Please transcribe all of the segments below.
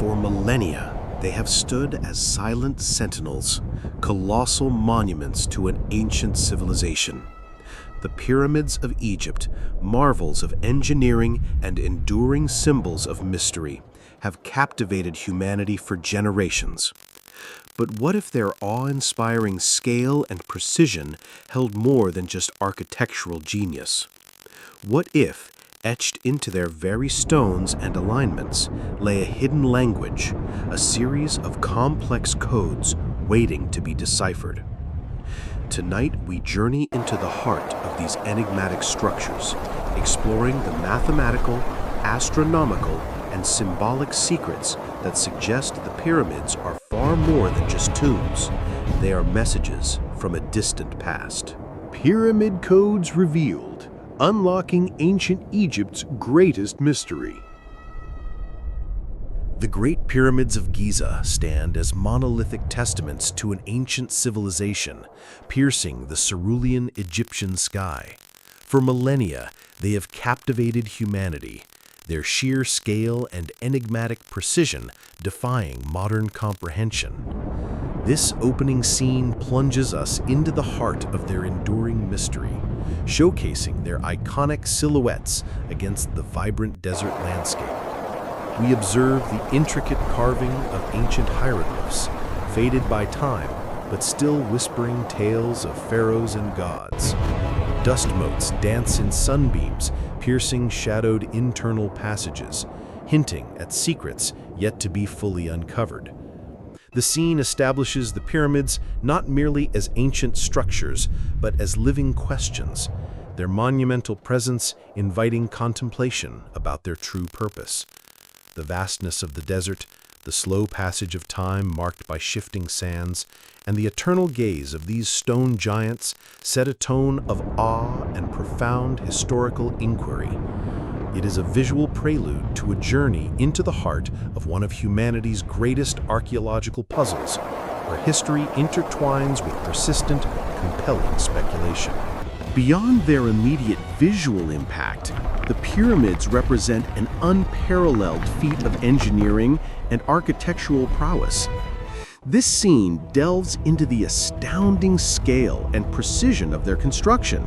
For millennia, they have stood as silent sentinels, colossal monuments to an ancient civilization. The pyramids of Egypt, marvels of engineering and enduring symbols of mystery, have captivated humanity for generations. But what if their awe-inspiring scale and precision held more than just architectural genius? What if, etched into their very stones and alignments, lay a hidden language, a series of complex codes waiting to be deciphered? Tonight, we journey into the heart of these enigmatic structures, exploring the mathematical, astronomical, and symbolic secrets that suggest the pyramids are far more than just tombs. They are messages from a distant past. Pyramid codes revealed, unlocking ancient Egypt's greatest mystery. The Great Pyramids of Giza stand as monolithic testaments to an ancient civilization, piercing the cerulean Egyptian sky. For millennia, they have captivated humanity, their sheer scale and enigmatic precision defying modern comprehension. This opening scene plunges us into the heart of their enduring mystery, showcasing their iconic silhouettes against the vibrant desert landscape. We observe the intricate carving of ancient hieroglyphs, faded by time, but still whispering tales of pharaohs and gods. Dust motes dance in sunbeams, piercing shadowed internal passages, hinting at secrets yet to be fully uncovered. The scene establishes the pyramids not merely as ancient structures, but as living questions, their monumental presence inviting contemplation about their true purpose. The vastness of the desert, the slow passage of time marked by shifting sands, and the eternal gaze of these stone giants set a tone of awe and profound historical inquiry. It is a visual prelude to a journey into the heart of one of humanity's greatest archaeological puzzles, where history intertwines with persistent, compelling speculation. Beyond their immediate visual impact, the pyramids represent an unparalleled feat of engineering and architectural prowess. This scene delves into the astounding scale and precision of their construction,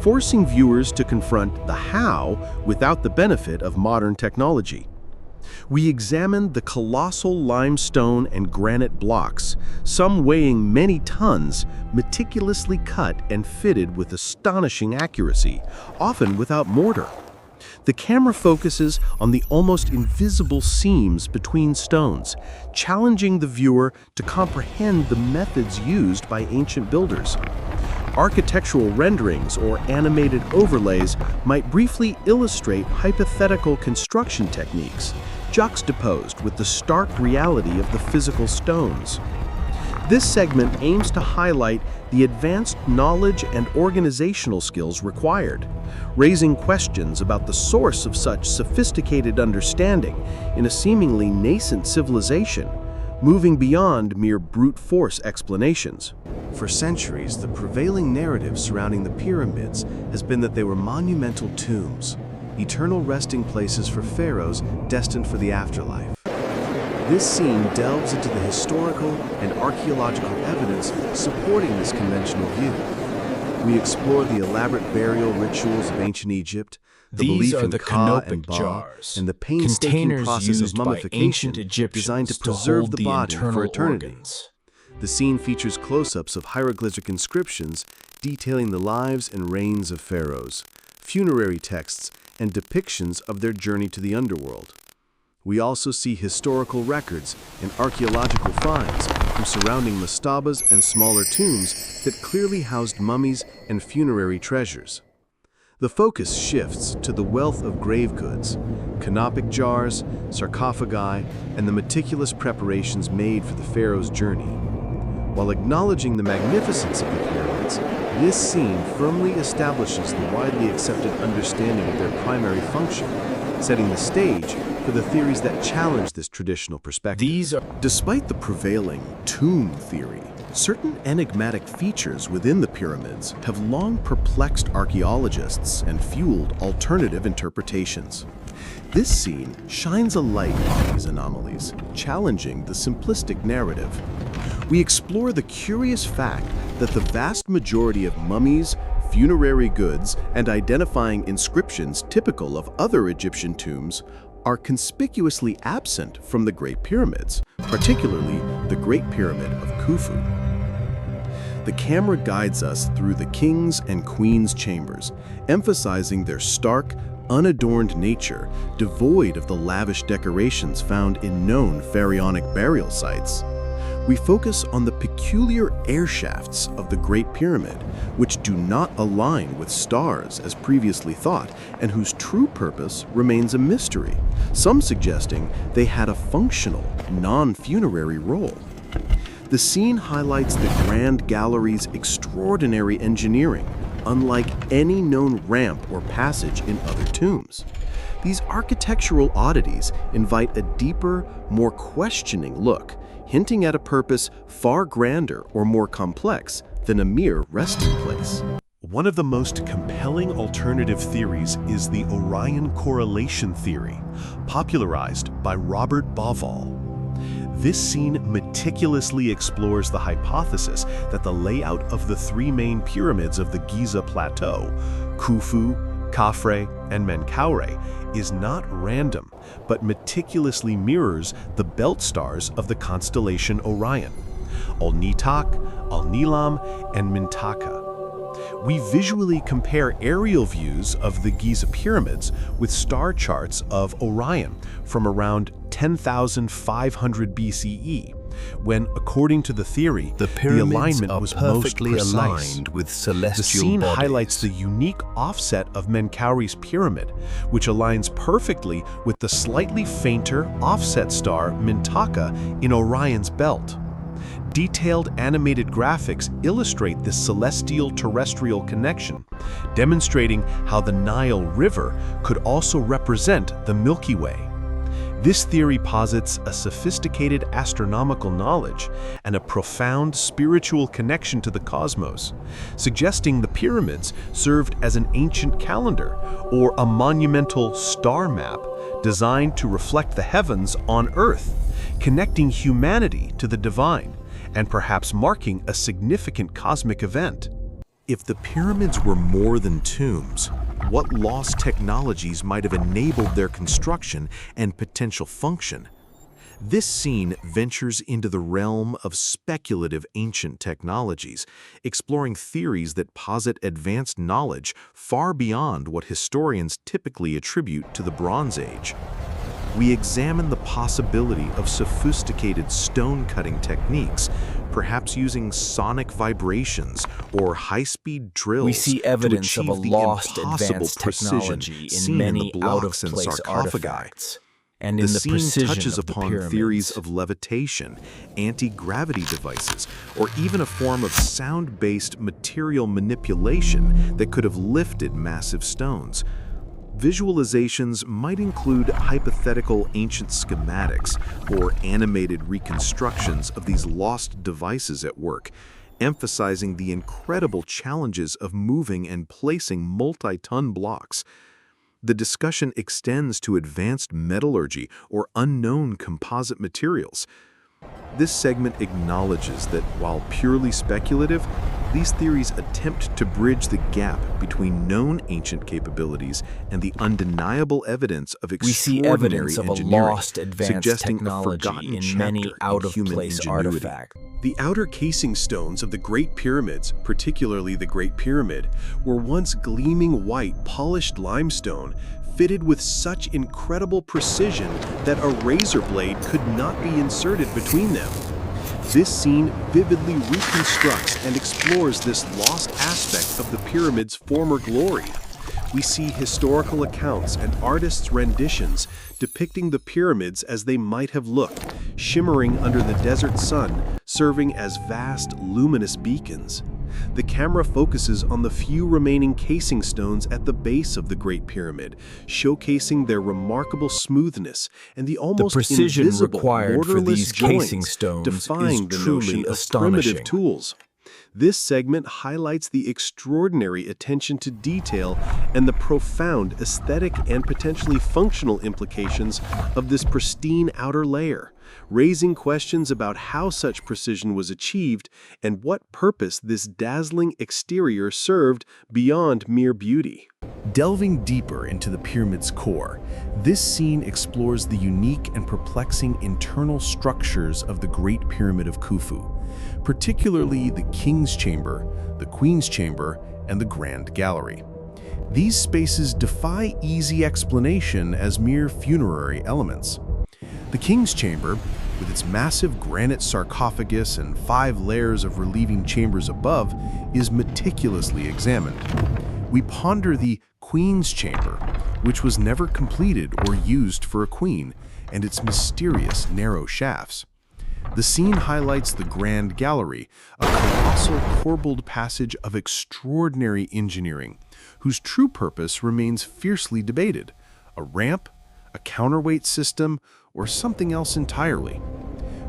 forcing viewers to confront the how without the benefit of modern technology. We examine the colossal limestone and granite blocks, some weighing many tons, meticulously cut and fitted with astonishing accuracy, often without mortar. The camera focuses on the almost invisible seams between stones, challenging the viewer to comprehend the methods used by ancient builders. Architectural renderings or animated overlays might briefly illustrate hypothetical construction techniques, juxtaposed with the stark reality of the physical stones. This segment aims to highlight the advanced knowledge and organizational skills required, raising questions about the source of such sophisticated understanding in a seemingly nascent civilization, moving beyond mere brute force explanations. For centuries, the prevailing narrative surrounding the pyramids has been that they were monumental tombs, eternal resting places for pharaohs destined for the afterlife. This scene delves into the historical and archaeological evidence supporting this conventional view. We explore the elaborate burial rituals of ancient Egypt, the These belief are in the Ka canopic and Ba, jars, and the painstaking containers process used of by mummification ancient Egyptians designed to to preserve hold the body for internal eternity. organs. The scene features close-ups of hieroglyphic inscriptions detailing the lives and reigns of pharaohs, funerary texts, and depictions of their journey to the underworld. We also see historical records and archaeological finds from surrounding mastabas and smaller tombs that clearly housed mummies and funerary treasures. The focus shifts to the wealth of grave goods, canopic jars, sarcophagi, and the meticulous preparations made for the pharaoh's journey. While acknowledging the magnificence of the pyramids, this scene firmly establishes the widely accepted understanding of their primary function, setting the stage for the theories that challenge this traditional perspective. These are Despite the prevailing tomb theory, Certain enigmatic features within the pyramids have long perplexed archaeologists and fueled alternative interpretations. This scene shines a light on these anomalies, challenging the simplistic narrative. We explore the curious fact that the vast majority of mummies, funerary goods, and identifying inscriptions typical of other Egyptian tombs are conspicuously absent from the Great Pyramids, particularly the Great Pyramid of Khufu. The camera guides us through the king's and queen's chambers, emphasizing their stark, unadorned nature, devoid of the lavish decorations found in known pharaonic burial sites. We focus on the peculiar air shafts of the Great Pyramid, which do not align with stars as previously thought, and whose true purpose remains a mystery, some suggesting they had a functional, non-funerary role. The scene highlights the Grand Gallery's extraordinary engineering, unlike any known ramp or passage in other tombs. These architectural oddities invite a deeper, more questioning look, hinting at a purpose far grander or more complex than a mere resting place. One of the most compelling alternative theories is the Orion correlation theory, popularized by Robert Bauval. This scene meticulously explores the hypothesis that the layout of the three main pyramids of the Giza plateau, Khufu, Khafre, and Menkaure, is not random, but meticulously mirrors the belt stars of the constellation Orion, Al-Nitak, Al-Nilam, and Mintaka. We visually compare aerial views of the Giza pyramids with star charts of Orion from around 10,500 BCE, when, according to the theory, the alignment was most precise. Aligned with celestial The scene bodies. highlights the unique offset of Menkaure's pyramid, which aligns perfectly with the slightly fainter offset star Mintaka in Orion's belt. Detailed animated graphics illustrate this celestial-terrestrial connection, demonstrating how the Nile River could also represent the Milky Way. This theory posits a sophisticated astronomical knowledge and a profound spiritual connection to the cosmos, suggesting the pyramids served as an ancient calendar or a monumental star map designed to reflect the heavens on Earth, connecting humanity to the divine, and perhaps marking a significant cosmic event. If the pyramids were more than tombs, what lost technologies might have enabled their construction and potential function? This scene ventures into the realm of speculative ancient technologies, exploring theories that posit advanced knowledge far beyond what historians typically attribute to the Bronze Age. We examine the possibility of sophisticated stone-cutting techniques, perhaps using sonic vibrations or high-speed drills. We see evidence to of a achieve the lost impossible advanced precision technology seen in many the blocks and out-of-place sarcophagi. artifacts, and in The the scene precision touches of the upon pyramids. theories of levitation, anti-gravity devices, or even a form of sound-based material manipulation that could have lifted massive stones. Visualizations might include hypothetical ancient schematics or animated reconstructions of these lost devices at work, emphasizing the incredible challenges of moving and placing multi-ton blocks. The discussion extends to advanced metallurgy or unknown composite materials. This segment acknowledges that while purely speculative, these theories attempt to bridge the gap between known ancient capabilities and the undeniable evidence of We see extraordinary evidence of a engineering, lost advanced suggesting a technology forgotten in chapter many in out-of-place human ingenuity. artifacts. The outer casing stones of the Great Pyramids, particularly the Great Pyramid, were once gleaming white polished limestone fitted with such incredible precision that a razor blade could not be inserted between them. This scene vividly reconstructs and explores this lost aspect of the pyramid's former glory. we see historical accounts and artists' renditions depicting the pyramids as they might have looked, shimmering under the desert sun, serving as vast, luminous beacons. The camera focuses on the few remaining casing stones at the base of the Great Pyramid, showcasing their remarkable smoothness and the almost precision invisible, required for borderless these casing joints, stones defying is the truly notion of astonishing. primitive tools. This segment highlights the extraordinary attention to detail and the profound aesthetic and potentially functional implications of this pristine outer layer, raising questions about how such precision was achieved and what purpose this dazzling exterior served beyond mere beauty. Delving deeper into the pyramid's core, this scene explores the unique and perplexing internal structures of the Great Pyramid of Khufu, particularly the King's Chamber, the Queen's Chamber, and the Grand Gallery. These spaces defy easy explanation as mere funerary elements. The King's Chamber, with its massive granite sarcophagus and 5 layers of relieving chambers above, is meticulously examined. We ponder the Queen's Chamber, which was never completed or used for a queen, and its mysterious narrow shafts. The scene highlights the Grand Gallery, a colossal corbelled passage of extraordinary engineering, whose true purpose remains fiercely debated: a ramp, a counterweight system, or something else entirely.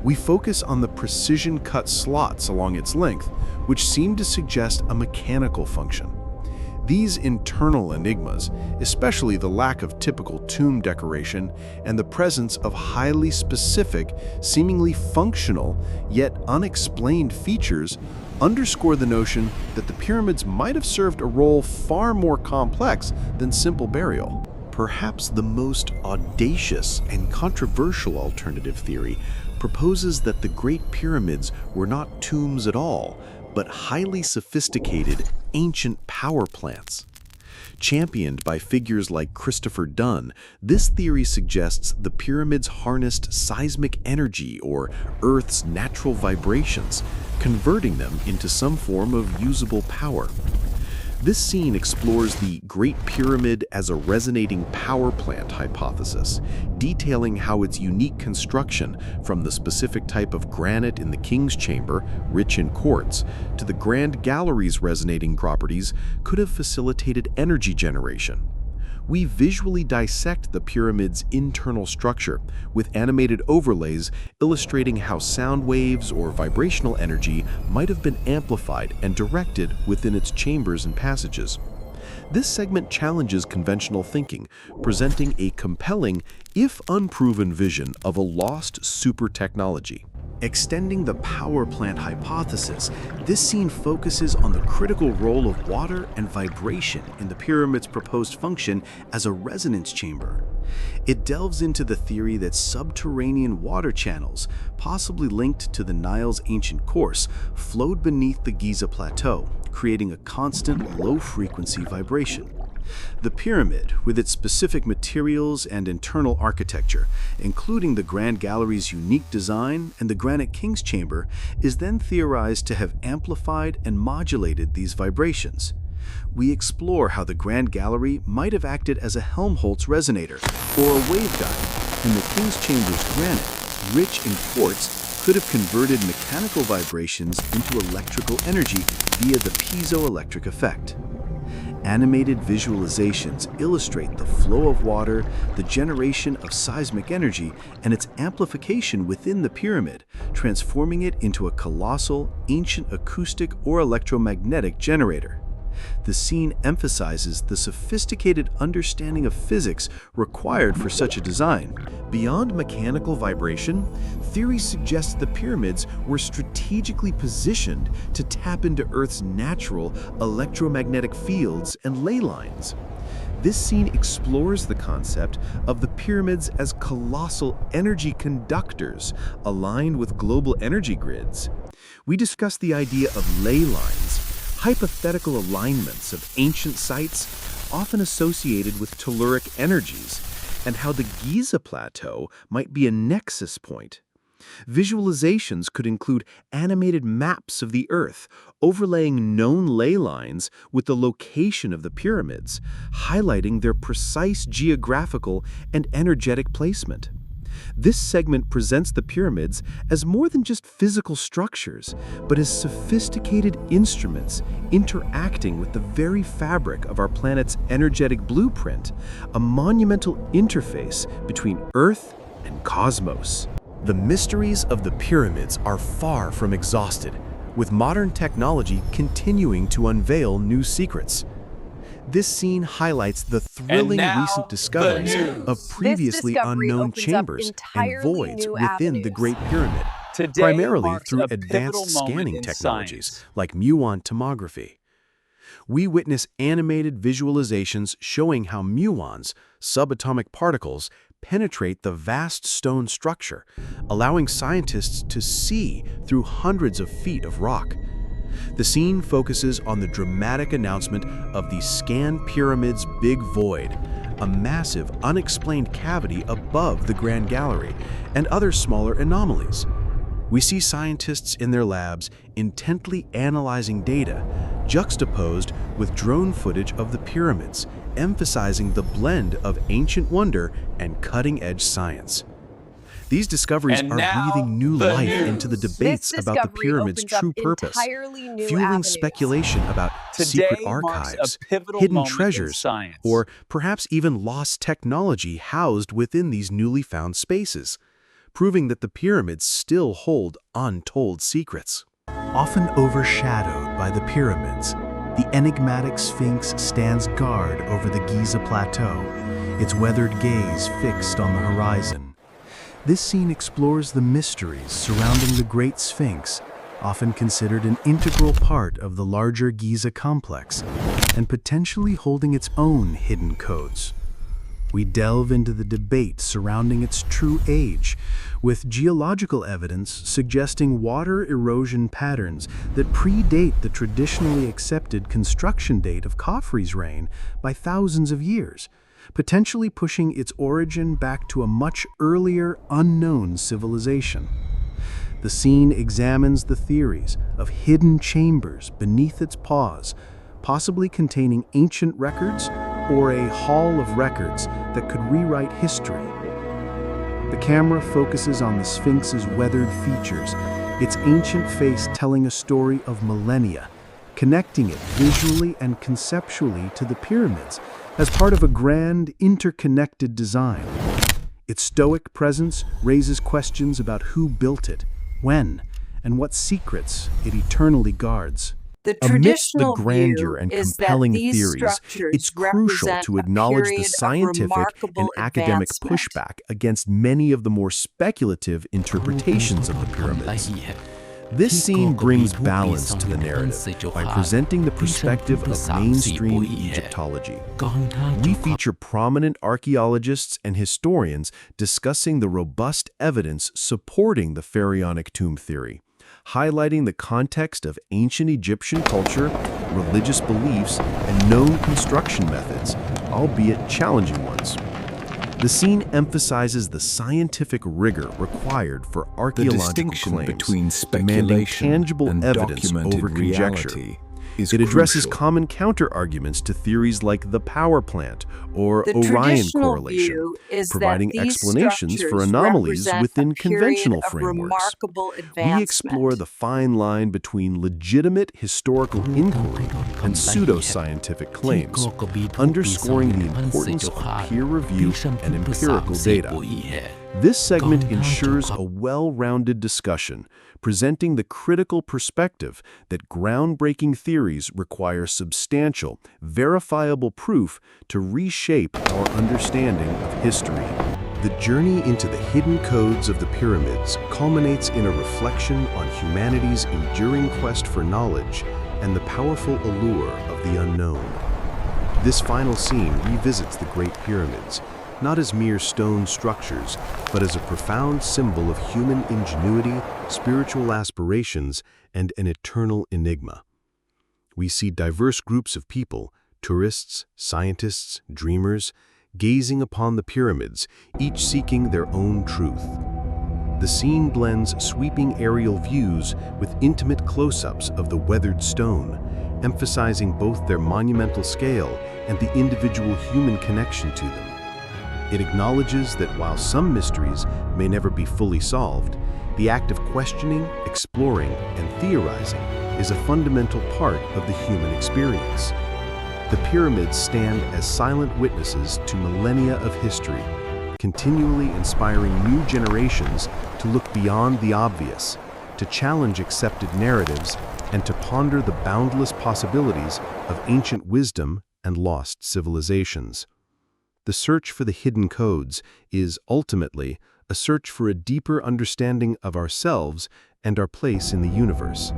We focus on the precision-cut slots along its length, which seem to suggest a mechanical function. These internal enigmas, especially the lack of typical tomb decoration and the presence of highly specific, seemingly functional, yet unexplained features, underscore the notion that the pyramids might have served a role far more complex than simple burial. Perhaps the most audacious and controversial alternative theory proposes that the Great Pyramids were not tombs at all, but highly sophisticated, ancient power plants. Championed by figures like Christopher Dunn, this theory suggests the pyramids harnessed seismic energy or Earth's natural vibrations, converting them into some form of usable power. This scene explores the Great Pyramid as a resonating power plant hypothesis, detailing how its unique construction, from the specific type of granite in the King's Chamber, rich in quartz, to the Grand Gallery's resonating properties, could have facilitated energy generation. We visually dissect the pyramid's internal structure, with animated overlays illustrating how sound waves or vibrational energy might have been amplified and directed within its chambers and passages. This segment challenges conventional thinking, presenting a compelling, if unproven vision of a lost super technology. Extending the power plant hypothesis, this scene focuses on the critical role of water and vibration in the pyramid's proposed function as a resonance chamber. It delves into the theory that subterranean water channels, possibly linked to the Nile's ancient course, flowed beneath the Giza plateau, creating a constant low-frequency vibration. The pyramid, with its specific materials and internal architecture, including the Grand Gallery's unique design and the Granite King's Chamber, is then theorized to have amplified and modulated these vibrations. We explore how the Grand Gallery might have acted as a Helmholtz resonator or a waveguide, and the King's Chamber's granite, rich in quartz, could have converted mechanical vibrations into electrical energy via the piezoelectric effect. Animated visualizations illustrate the flow of water, the generation of seismic energy, and its amplification within the pyramid, transforming it into a colossal, ancient acoustic or electromagnetic generator. The scene emphasizes the sophisticated understanding of physics required for such a design. Beyond mechanical vibration, theory suggests the pyramids were strategically positioned to tap into Earth's natural electromagnetic fields and ley lines. This scene explores the concept of the pyramids as colossal energy conductors aligned with global energy grids. We discuss the idea of ley lines, hypothetical alignments of ancient sites often associated with telluric energies, and how the Giza plateau might be a nexus point. Visualizations could include animated maps of the Earth, overlaying known ley lines with the location of the pyramids, highlighting their precise geographical and energetic placement. This segment presents the pyramids as more than just physical structures, but as sophisticated instruments interacting with the very fabric of our planet's energetic blueprint, a monumental interface between Earth and cosmos. The mysteries of the pyramids are far from exhausted, with modern technology continuing to unveil new secrets. This scene highlights the thrilling recent discoveries of previously unknown chambers and voids within the Great Pyramid, primarily through advanced scanning technologies like muon tomography. We witness animated visualizations showing how muons, subatomic particles, penetrate the vast stone structure, allowing scientists to see through hundreds of feet of rock. The scene focuses on the dramatic announcement of the scanned pyramid's Big Void, a massive, unexplained cavity above the Grand Gallery, and other smaller anomalies. We see scientists in their labs intently analyzing data, juxtaposed with drone footage of the pyramids, emphasizing the blend of ancient wonder and cutting-edge science. These discoveries are breathing new life into the debates about the pyramid's true purpose, fueling speculation about secret archives, hidden treasures, or perhaps even lost technology housed within these newly found spaces, proving that the pyramids still hold untold secrets. Often overshadowed by the pyramids, the enigmatic Sphinx stands guard over the Giza plateau, its weathered gaze fixed on the horizon. This scene explores the mysteries surrounding the Great Sphinx, often considered an integral part of the larger Giza complex, and potentially holding its own hidden codes. We delve into the debate surrounding its true age, with geological evidence suggesting water erosion patterns that predate the traditionally accepted construction date of Khafre's reign by thousands of years, potentially pushing its origin back to a much earlier, unknown civilization. The scene examines the theories of hidden chambers beneath its paws, possibly containing ancient records or a hall of records that could rewrite history. The camera focuses on the Sphinx's weathered features, its ancient face telling a story of millennia, connecting it visually and conceptually to the pyramids as part of a grand, interconnected design. Its stoic presence raises questions about who built it, when, and what secrets it eternally guards. Amidst the grandeur and compelling theories, it's crucial to acknowledge the scientific and academic pushback against many of the more speculative interpretations of the pyramids. This scene brings balance to the narrative by presenting the perspective of mainstream Egyptology. We feature prominent archaeologists and historians discussing the robust evidence supporting the pharaonic tomb theory, highlighting the context of ancient Egyptian culture, religious beliefs, and known construction methods, albeit challenging ones. The scene emphasizes the scientific rigor required for archaeological claims, demanding tangible evidence over conjecture. It addresses common counter-arguments to theories like the power plant or Orion correlation, providing explanations for anomalies within conventional frameworks. We explore the fine line between legitimate historical inquiry and pseudoscientific claims, underscoring the importance of peer review and empirical data. This segment ensures a well-rounded discussion, presenting the critical perspective that groundbreaking theories require substantial, verifiable proof to reshape our understanding of history. The journey into the hidden codes of the pyramids culminates in a reflection on humanity's enduring quest for knowledge and the powerful allure of the unknown. This final scene revisits the Great Pyramids, not as mere stone structures, but as a profound symbol of human ingenuity, spiritual aspirations, and an eternal enigma. We see diverse groups of people, tourists, scientists, dreamers, gazing upon the pyramids, each seeking their own truth. The scene blends sweeping aerial views with intimate close-ups of the weathered stone, emphasizing both their monumental scale and the individual human connection to them. It acknowledges that while some mysteries may never be fully solved, the act of questioning, exploring, and theorizing is a fundamental part of the human experience. The pyramids stand as silent witnesses to millennia of history, continually inspiring new generations to look beyond the obvious, to challenge accepted narratives, and to ponder the boundless possibilities of ancient wisdom and lost civilizations. The search for the hidden codes is ultimately a search for a deeper understanding of ourselves and our place in the universe.